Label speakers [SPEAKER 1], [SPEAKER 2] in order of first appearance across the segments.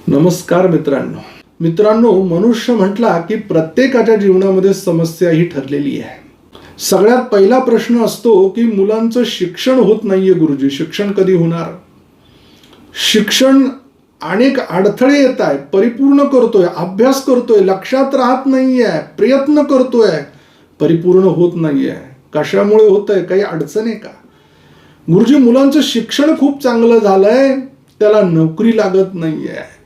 [SPEAKER 1] नमस्कार मित्रांनो, मनुष्य म्हटला की प्रत्येकाच्या जीवनामध्ये समस्या ही ठरलेली आहे. सगळ्यात पहिला प्रश्न असतो की मुलांचं शिक्षण होत नाहीये. गुरुजी, शिक्षण कधी होणार? शिक्षण अनेक अडथळे येत आहे. परिपूर्ण करतोय, अभ्यास करतोय, लक्षात राहत नाहीये, प्रयत्न करतोय, परिपूर्ण होत नाहीये. कशामुळे होतंय? काही अडचण आहे का? गुरुजी, मुलांचं शिक्षण खूप चांगलं झालंय, त्याला नोकरी लागत नाहीये.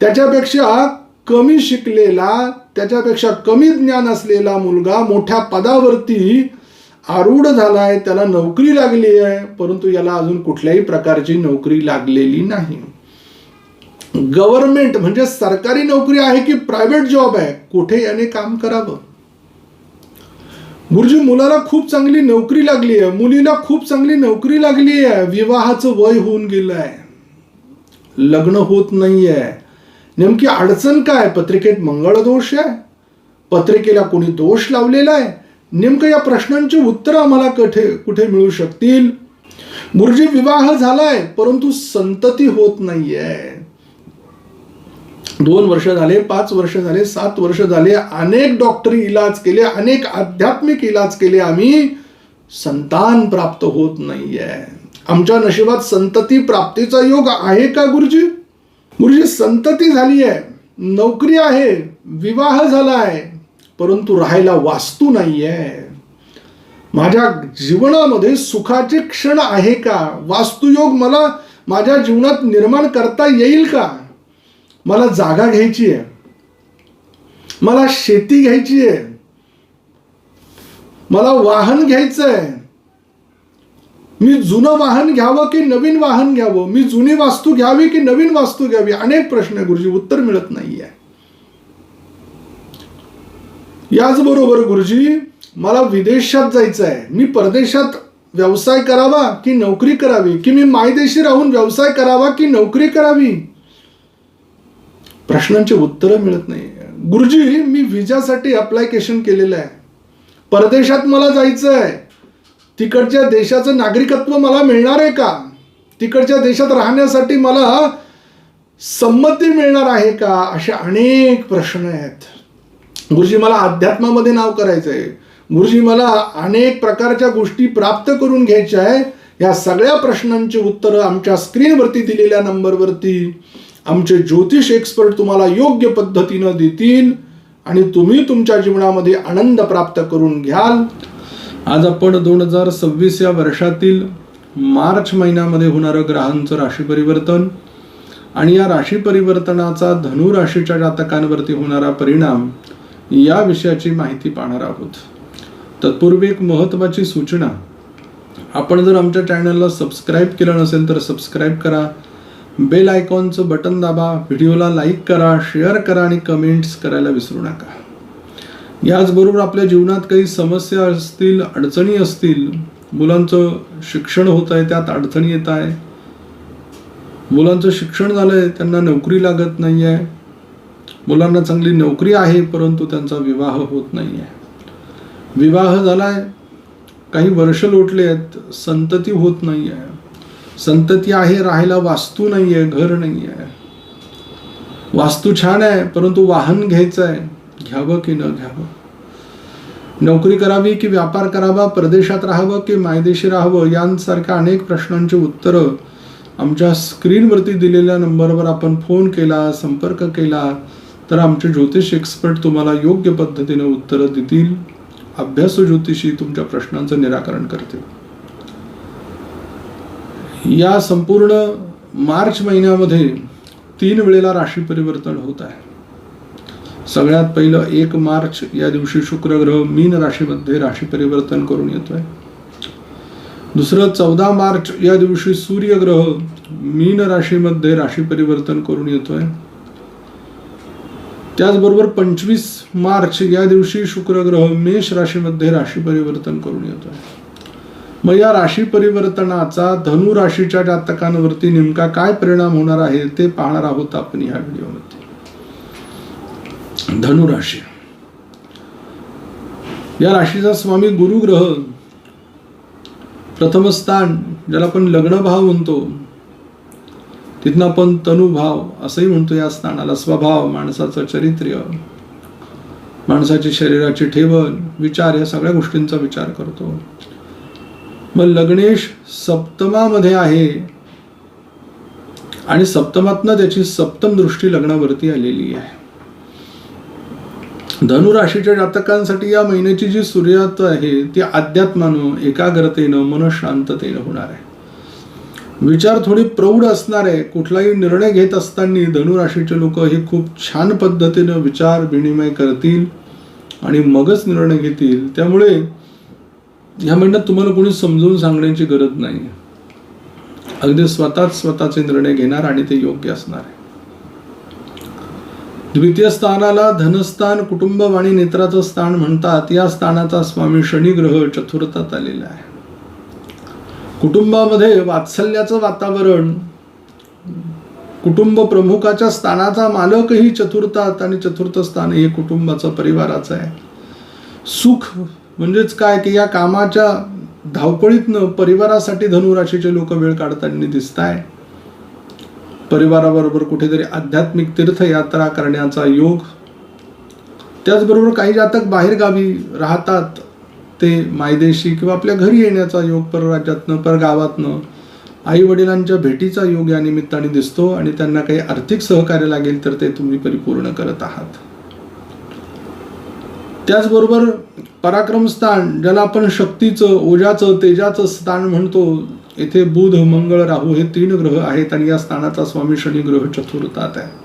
[SPEAKER 1] त्याच्यापेक्षा कमी शिकलेला, त्याच्यापेक्षा कमी ज्ञान असलेला मुलगा मोठ्या पदावरती आरूढ झालाय, त्याला नोकरी लागली आहे, परंतु याला अजून कुठल्याही प्रकारची नोकरी लागलेली नाही. गव्हर्नमेंट म्हणजे सरकारी नोकरी आहे की प्रायव्हेट जॉब आहे, कुठे याने काम करावं? गुरुजी, मुलाला खूप चांगली नोकरी लागली आहे, मुलीला खूप चांगली नोकरी लागली आहे, विवाहाचं वय होऊन गेलंय, लग्न होत नाहीये. नेमकी अडचण काय? पत्रिकेत मंगळ दोष आहे, पत्रिकेला कोणी दोष लावलेला आहे? नेमकं या प्रश्नांची उत्तर आम्हाला कुठे मिळू शकतील? गुरुजी, विवाह झालाय परंतु संतती होत नाहीये. 2 वर्ष झाले, 5 वर्ष झाले, 7 वर्ष झाले, अनेक डॉक्टरी इलाज केले, अनेक आध्यात्मिक इलाज केले, आम्ही संतान प्राप्त होत नाहीये. आमच्या नशिबात संतती प्राप्तीचा योग आहे का गुरुजी? गुरुजी, संतती झाली आहे, नोकरी आहे, विवाह झालाय, परंतु राहायला वास्तू नाहीये. माझ्या जीवनामध्ये सुखाचे क्षण आहे का? वास्तुयोग मला माझ्या जीवनात निर्माण करता येईल का? मला जागा घ्यायची आहे, मला शेती घ्यायची आहे, मला वाहन घ्यायचं आहे. मी जुनं वाहन घ्यावं की नवीन वाहन घ्यावं? मी जुनी वास्तू घ्यावी की नवीन वास्तू घ्यावी? अनेक प्रश्न गुरुजी, उत्तर मिळत नाहीये. याचबरोबर गुरुजी, मला विदेशात जायचं आहे, मी परदेशात व्यवसाय करावा की नोकरी करावी? की मी मायदेशी राहून व्यवसाय करावा की नोकरी करावी? प्रश्नांची उत्तरं मिळत नाही. गुरुजी, मी व्हिजासाठी अप्लायकेशन केलेलं आहे, परदेशात मला जायचं आहे, तिकडच्या देशाचं नागरिकत्व मला मिळणार आहे का? तिकडच्या देशात राहण्यासाठी मला संमती मिळणार आहे का? असे अनेक प्रश्न आहेत. गुरुजी, मला अध्यात्मामध्ये नाव करायचंय, गुरुजी मला अनेक प्रकारच्या गोष्टी प्राप्त करून घ्यायच्या आहे. या सगळ्या प्रश्नांची उत्तरं आमच्या स्क्रीनवरती दिलेल्या नंबरवरती आमचे ज्योतिष एक्सपर्ट तुम्हाला योग्य पद्धतीनं देतील आणि तुम्ही तुमच्या जीवनामध्ये आनंद प्राप्त करून घ्याल. आज आपण 2026 या वर्षातील मार्च महिन्यामध्ये होणारं ग्रहांचं राशी परिवर्तन आणि या राशी परिवर्तनाचा धनु राशीच्या जातकांवरती होणारा परिणाम या विषयाची माहिती पाहणार आहोत. तत्पूर्वी एक महत्त्वाची सूचना, आपण जर आमच्या चॅनलला सबस्क्राईब केलं नसेल तर सबस्क्राईब करा, बेल आयकॉनचं बटन दाबा, व्हिडिओला लाईक करा, शेअर करा आणि कमेंट्स करायला विसरू नका. याचबरोबर आपल्या जीवनात काही समस्या असतील, अडचणी असतील, मुलांचं शिक्षण होत आहे त्यात अडचणी येत आहे, मुलांचं शिक्षण झालंय त्यांना नोकरी लागत नाही आहे, मुलांना चांगली नोकरी आहे परंतु त्यांचा विवाह होत नाही आहे, विवाह झालाय काही वर्ष लोटले आहेत, संतती होत नाही आहे, संतती आहे, राहायला वास्तू नाही आहे, घर नाही आहे, वास्तू छान आहे परंतु वाहन घ्यायचं आहे, घ्यावं की न घ्यावं, नोकरी करावी की व्यापार करावा, परदेशात राहावं की मायदेशी राहावं, यांसारख्या अनेक प्रश्नांची उत्तरं आमच्या स्क्रीनवरती दिलेल्या नंबरवर आपण फोन केला, संपर्क केला तर आमचे ज्योतिष एक्सपर्ट तुम्हाला योग्य पद्धतीने उत्तरं देतील. अभ्यासू ज्योतिषी तुमच्या प्रश्नांचं निराकरण करतील. या संपूर्ण मार्च महिन्यामध्ये 3 वेळेला राशी परिवर्तन होत आहे. सगळ्यात पहिलं 1 मार्च या दिवशी शुक्र ग्रह मीन राशीमध्ये राशी परिवर्तन करून येतोय. दुसरं 14 मार्च या दिवशी सूर्य ग्रह मीन राशीमध्ये राशी परिवर्तन करून येतोय. त्याचबरोबर 25 मार्च या दिवशी शुक्र ग्रह मेष राशीमध्ये राशी परिवर्तन करून येतोय. मग या राशी परिवर्तनाचा धनु राशीच्या जातकांवरती नेमका काय परिणाम होणार आहे ते पाहणार आहोत आपण या व्हिडिओमध्ये. धनु राशी, या राशीचा स्वामी गुरु ग्रह प्रथम स्थान, ज्याला आपण लग्न भाव म्हणतो, तिथनं आपण तनुभाव असंही म्हणतो या स्थानाला. स्वभाव, माणसाचं चरित्र्य, माणसाची शरीराची ठेवण, विचार, या सगळ्या गोष्टींचा विचार करतो. मग लग्नेश सप्तमामध्ये आहे आणि सप्तमातनं त्याची सप्तम दृष्टी लग्नावरती आलेली आहे. धनुराशीच्या जातकांसाठी या महिन्याची जी सूर्यात आहे ती अध्यात्मानं, एकाग्रतेनं, मनशांततेनं होणार आहे. विचार थोडी प्रौढ असणार आहे. कुठलाही निर्णय घेत असताना धनुराशीचे लोक हे खूप छान पद्धतीनं विचार विनिमय करतील आणि मगच निर्णय घेतील. त्यामुळे ह्या महिन्यात तुम्हाला कोणी समजून सांगण्याची गरज नाही. अगदी स्वतःचे निर्णय घेणार आणि ते योग्य असणार आहे. द्वितीय स्थानाला धनस्थान, कुटुंब आणि नेत्राचं स्थान म्हणतात. या स्थानाचा स्वामी शनी ग्रह चतुर्थात आलेला आहे. कुटुंबामध्ये वात्सल्याचं वातावरण, कुटुंब प्रमुखाच्या स्थानाचा मालकही चतुर्थात आणि चतुर्थ स्थान हे कुटुंबाचं, परिवाराचं आहे. सुख म्हणजेच काय की या कामाच्या धावपळीतनं परिवारासाठी धनुराशीचे लोक वेळ काढताना दिसत आहे. परिवाराबरोबर कुठेतरी आध्यात्मिक तीर्थयात्रा करण्याचा योग. त्याचबरोबर काही जातक बाहेर गावी राहतात, ते मायदेशी किंवा आपल्या घरी येण्याचा योग, परराज्यातनं, परगावातनं आई वडिलांच्या भेटीचा योग या निमित्ताने दिसतो आणि त्यांना काही आर्थिक सहकार्य लागेल तर ते तुम्ही परिपूर्ण करत आहात. त्याचबरोबर पराक्रम स्थान, ज्याला आपण शक्तीचं, ओजाचं, तेजाचं स्थान म्हणतो, येथे बुध, मंगळ, राहू हे 3 ग्रह आहेत आणि या स्थानाचा स्वामी शनी ग्रह चतुर्थात आहे.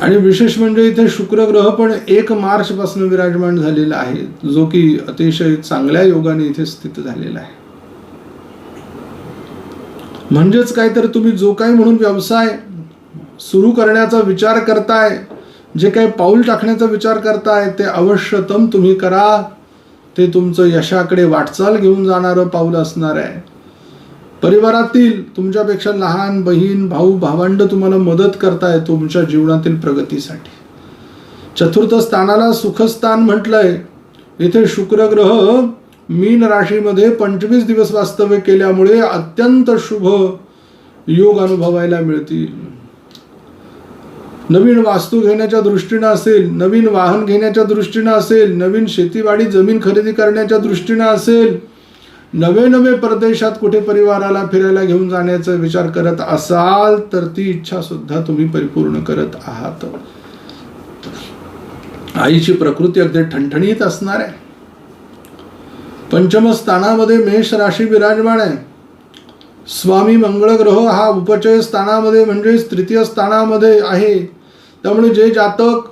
[SPEAKER 1] आणि विशेष म्हणजे इथे शुक्र ग्रह पण 1 मार्च पासून विराजमान झालेला आहे, जो की अतिशय चांगल्या योगाने इथे स्थित झालेला आहे. म्हणजेच काय तर तुम्ही जो काही म्हणून व्यवसाय सुरू करण्याचा विचार करताय, जे काही पाऊल टाकण्याचा विचार करताय ते अवश्यतम तुम्ही करा. ते तुमचं यशाकडे वाटचाल घेऊन जाणारं पाऊल असणार आहे. परिवारातील तुमच्यापेक्षा लहान बहीण, भाऊ, भावंड तुम्हाला मदत करताय तुमच्या जीवनातील प्रगतीसाठी. चतुर्थ स्थानाला सुखस्थान म्हटलंय. इथे शुक्र ग्रह मीन राशीमध्ये 25 दिवस वास्तव्य केल्यामुळे अत्यंत शुभ योग अनुभवायला मिळतील. नवीन वास्तू घेण्याच्या दृष्टीनं असेल, नवीन वाहन घेण्याच्या दृष्टीनं असेल, नवीन शेतीवाडी जमीन खरेदी करण्याच्या दृष्टीनं असेल, नवे परदेशात कुठे परिवाराला फिरायला घेऊन जाण्याचा विचार करत असाल तर ती इच्छा सुद्धा तुम्ही परिपूर्ण करत आहात. आईची प्रकृती अगदी ठणठणीत असणार आहे. पंचम स्थानामध्ये मेष राशी विराजमान आहे. स्वामी मंगळ ग्रह हा उपचय स्थानामध्ये म्हणजे तृतीय स्थानामध्ये आहे. त्यामुळे जे जातक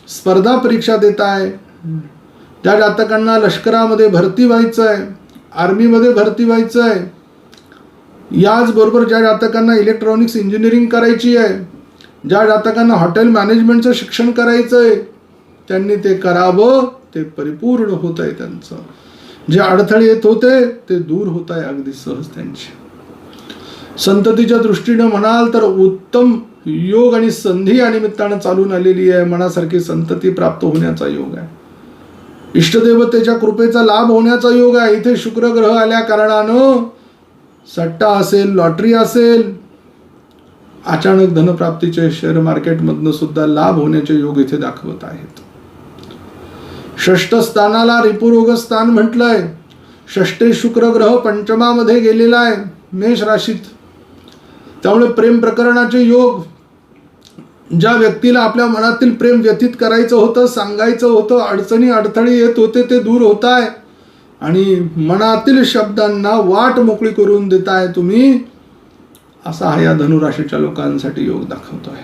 [SPEAKER 1] स्पर्धा परीक्षा देत आहे, त्या जातकांना लष्करामध्ये भरती व्हायचं आहे, आर्मीमध्ये भरती व्हायचं आहे, याचबरोबर ज्या जातकांना इलेक्ट्रॉनिक्स इंजिनिअरिंग करायची आहे, ज्या जातकांना हॉटेल मॅनेजमेंटचं शिक्षण करायचं आहे, त्यांनी ते करावं. ते परिपूर्ण होत आहे. त्यांचं जे अडथळे येत होते ते दूर होत आहे अगदी सहज त्यांचे. संततीच्या दृष्टीनं म्हणाल तर उत्तम योग आणि संधी या निमित्तानं चालून आलेली आहे. मनासारखी संतती प्राप्त होण्याचा योग आहे. इष्टदेवतेच्या कृपेचा लाभ होण्याचा योग आहे. इथे शुक्र ग्रह आल्या कारणानं सट्टा असेल, लॉटरी असेल, अचानक धनप्राप्तीचे शेअर मार्केटमधनं सुद्धा लाभ होण्याचे योग इथे दाखवत आहेत. षष्ठ स्थानाला रिपुरोग स्थान म्हटलंय. षष्ठे शुक्र ग्रह पंचमामध्ये गेलेला आहे मेष राशीत. त्यामुळे प्रेम प्रकरणाचे योग, ज्या व्यक्तीला आपल्या मनातील प्रेम व्यतीत करायचं होतं, सांगायचं होतं, अडचणी अडथळे येत होते ते दूर होत आहे आणि मनातील शब्दांना वाट मोकळी करून देताय तुम्ही, असा हा या धनुराशीच्या लोकांसाठी योग दाखवतोय.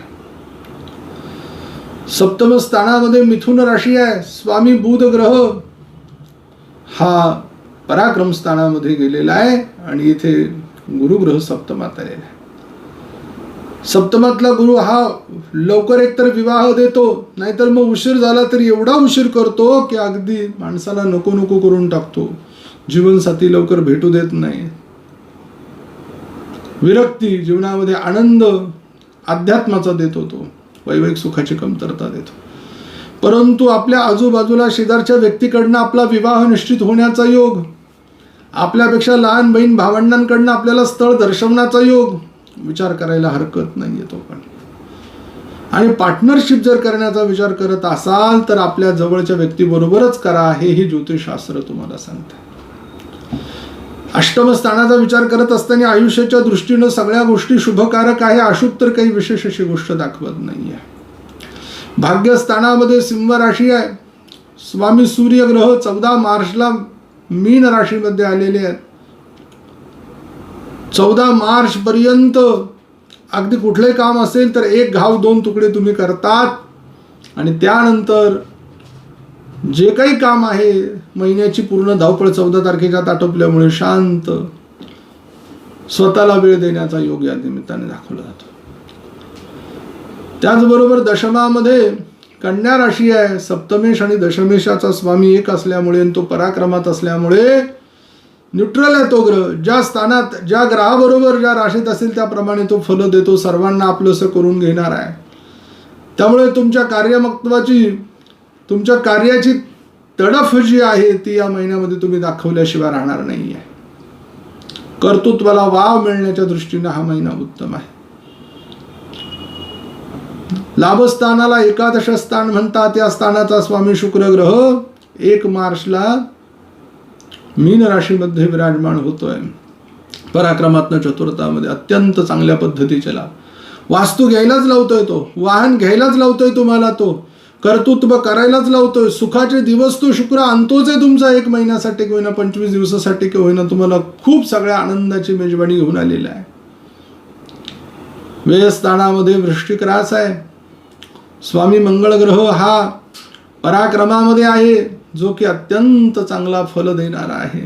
[SPEAKER 1] सप्तम स्थानामध्ये मिथुन राशी आहे. स्वामी बुध ग्रह हा पराक्रम स्थानामध्ये गेलेला आहे आणि इथे गुरुग्रह सप्तमात आलेला आहे. सप्तमातला गुरु हा लवकर एकतर विवाह देतो, नाहीतर मग उशीर झाला तरी एवढा उशीर करतो की अगदी माणसाला नको नको करून टाकतो. जीवनसाथी लवकर भेटू देत नाही. विरक्ती, जीवनामध्ये आनंद अध्यात्माचा देतो, तो वैवाहिक सुखाची कमतरता देतो. परंतु आपल्या आजूबाजूला शेजारच्या व्यक्तीकडनं आपला विवाह निश्चित होण्याचा योग, आपल्यापेक्षा लहान बहीण भावंडांकडनं आपल्याला स्थळ दर्शवण्याचा योग, विचार करायला हरकत नाहीये तो पण. आणि पार्टनरशिप जर करण्याचा विचार करत असाल तर आपल्या जवळच्या व्यक्तीबरोबरच करा, हेही ज्योतिषशास्त्र तुम्हाला सांगते. अष्टम स्थानाचा विचार करत असताना आयुष्याच्या दृष्टीनं सगळ्या गोष्टी शुभकारक आहे, अशुभ तर काही विशेष अशी गोष्ट दाखवत नाहीये. भाग्यस्थानामध्ये सिंह राशी आहे. स्वामी सूर्य ग्रह 14 मार्चला मीन राशीमध्ये आलेले आहेत. 14 मार्च पर्यंत अगदी कुठले काम असेल तर 1 घाव 2 तुकडे तुम्ही करतात. आणि त्यानंतर जे काही काम आहे, महिन्याची पूर्ण धावपळ 14 तारखेच्या आटोपल्यामुळे शांत स्वतःला वेळ देण्याचा योग या निमित्ताने दाखवला जातो. त्याचबरोबर दशमामध्ये कन्या राशी आहे. सप्तमेश आणि दशमेशाचा स्वामी एक असल्यामुळे, तो पराक्रमात असल्यामुळे न्यूट्रल आहे तो ग्रह. ज्या स्थानात ज्या ग्रहाबरोबर ज्या राशीत असेल त्याप्रमाणे तो फल देतो, सर्वांना आपलंसं करून घेणार आहे. त्यामुळे तुमच्या कार्यमत्वाची, तुमच्या कार्याची तडफ जी आहे ती या महिन्यामध्ये तुम्ही दाखवल्याशिवाय राहणार नाही आहे. कर्तृत्वाला वाव मिळण्याच्या दृष्टीने हा महिना उत्तम आहे. लाभस्थानाला एकादश स्थान म्हणतात. या स्थानाचा स्वामी शुक्र ग्रह 1 मार्चला मीन राशीमध्ये विराजमान होतोय. पराक्रमात्मक चतुर्थामध्ये अत्यंत चांगल्या पद्धतीचे लाभ. वास्तू घ्यायलाच लावतोय तो, वाहन घ्यायलाच लावतोय तुम्हाला तो, कर्तृत्व करायलाच लावतोय. सुखाचे दिवस तो शुक्र आणतोच आहे तुमचा. 1 महिन्यासाठी किंवा होईना, 25 दिवसासाठी किंवा होईना, तुम्हाला खूप सगळ्या आनंदाची मेजवानी घेऊन आलेला आहे. व्ययस्थानामध्ये वृश्चिक रास आहे. स्वामी मंगळ ग्रह हा पराक्रमामध्ये आहे, जो की अत्यंत चांगला फल देणारा आहे.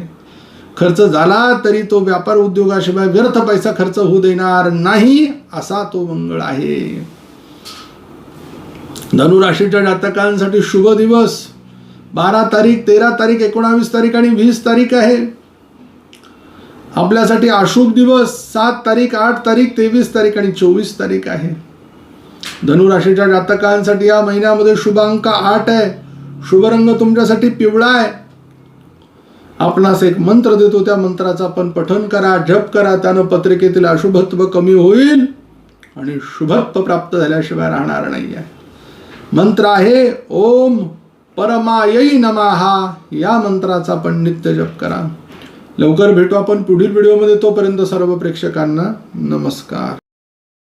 [SPEAKER 1] खर्च झाला तरी तो व्यापार उद्योगाशिवाय व्यर्थ पैसा खर्च होऊ देणार नाही, असा तो मंगळ आहे. धनुराशीच्या जातकांसाठी शुभ दिवस 12 तारीख, 13 तारीख, 19 तारीख आणि 20 तारीख आहे. आपल्यासाठी अशुभ दिवस 7 तारीख, 8 तारीख, 23 तारीख आणि 24 तारीख आहे. धनुराशीच्या जातकांसाठी या महिन्यामध्ये शुभ अंक 8 आहे. शुभ रंग तुमच्यासाठी पिवळा आहे. आपणास एक मंत्र देतो, त्या मंत्राचा आपण पठन करा, जप करा. त्यानं पत्रिकेतील अशुभत्व कमी होईल आणि शुभत्व प्राप्त झाल्याशिवाय राहणार नाही आहे. मंत्र आहे ओम परमायै नमः. या मंत्राचा आपण नित्य जप करा. लवकर भेटू आपण पुढील व्हिडिओमध्ये. तोपर्यंत सर्व प्रेक्षकांना नमस्कार.